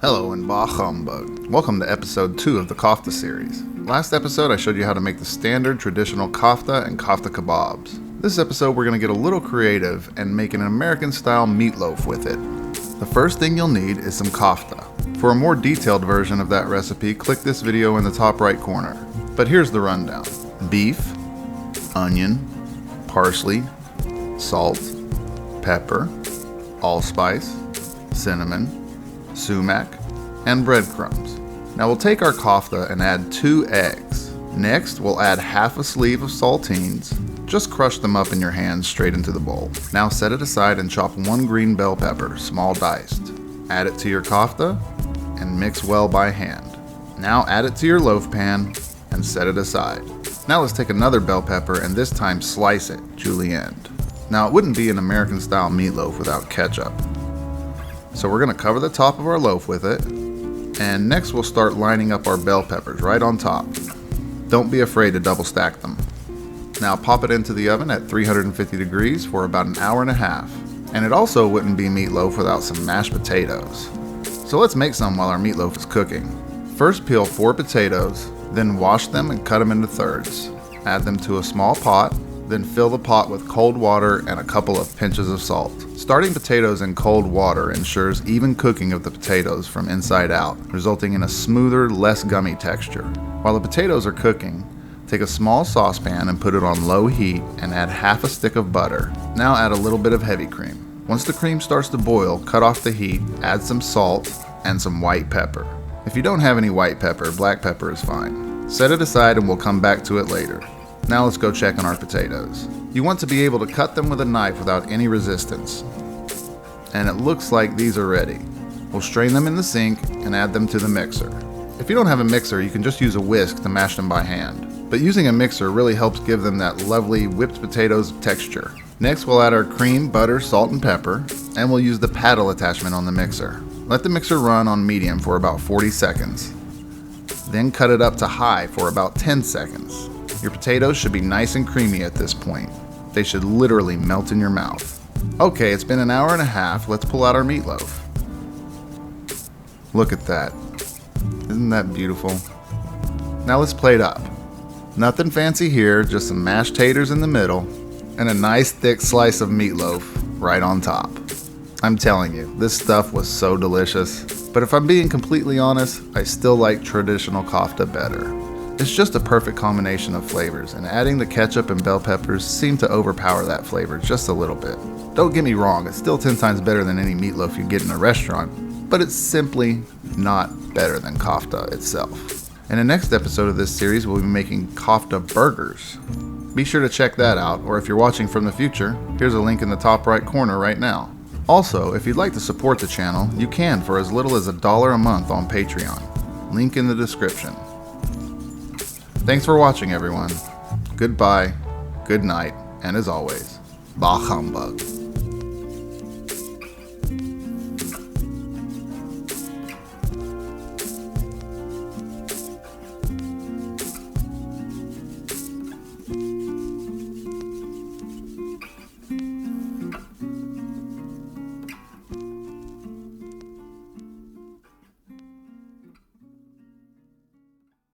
Hello and bah humbug. Welcome to episode 2 of the Kafta series. Last episode I showed you how to make the standard traditional kafta and kafta kebabs. This episode we're going to get a little creative and make an American style meatloaf with it. The first thing you'll need is some kafta. For a more detailed version of that recipe, click this video in the top right corner. But here's the rundown. Beef, onion, parsley, salt, pepper, allspice, cinnamon, sumac, and breadcrumbs. Now we'll take our kafta and add 2 eggs. Next, we'll add half a sleeve of saltines. Just crush them up in your hands straight into the bowl. Now set it aside and chop 1 green bell pepper, small diced. Add it to your kafta and mix well by hand. Now add it to your loaf pan and set it aside. Now let's take another bell pepper and this time slice it julienne. Now it wouldn't be an American style meatloaf without ketchup. So we're going to cover the top of our loaf with it, and next we'll start lining up our bell peppers right on top. Don't be afraid to double stack them. Now pop it into the oven at 350 degrees for about an hour and a half. And it also wouldn't be meatloaf without some mashed potatoes. So let's make some while our meatloaf is cooking. First peel 4 potatoes, then wash them and cut them into thirds. Add them to a small pot, then fill the pot with cold water and a couple of pinches of salt. Starting potatoes in cold water ensures even cooking of the potatoes from inside out, resulting in a smoother, less gummy texture. While the potatoes are cooking, take a small saucepan and put it on low heat and add half a stick of butter. Now add a little bit of heavy cream. Once the cream starts to boil, cut off the heat, add some salt and some white pepper. If you don't have any white pepper, black pepper is fine. Set it aside and we'll come back to it later. Now let's go check on our potatoes. You want to be able to cut them with a knife without any resistance. And it looks like these are ready. We'll strain them in the sink and add them to the mixer. If you don't have a mixer, you can just use a whisk to mash them by hand. But using a mixer really helps give them that lovely whipped potatoes texture. Next we'll add our cream, butter, salt, and pepper, and we'll use the paddle attachment on the mixer. Let the mixer run on medium for about 40 seconds. Then cut it up to high for about 10 seconds. Your potatoes should be nice and creamy at this point. They should literally melt in your mouth. Okay, it's been an hour and a half. Let's pull out our meatloaf. Look at that. Isn't that beautiful? Now let's plate up. Nothing fancy here, just some mashed taters in the middle and a nice thick slice of meatloaf right on top. I'm telling you, this stuff was so delicious. But if I'm being completely honest, I still like traditional kafta better. It's just a perfect combination of flavors, and adding the ketchup and bell peppers seem to overpower that flavor just a little bit. Don't get me wrong, it's still 10 times better than any meatloaf you get in a restaurant, but it's simply not better than kafta itself. In the next episode of this series, we'll be making kafta burgers. Be sure to check that out, or if you're watching from the future, here's a link in the top right corner right now. Also, if you'd like to support the channel, you can for as little as $1 a month on Patreon. Link in the description. Thanks for watching, everyone. Goodbye, good night, and as always, bah humbug.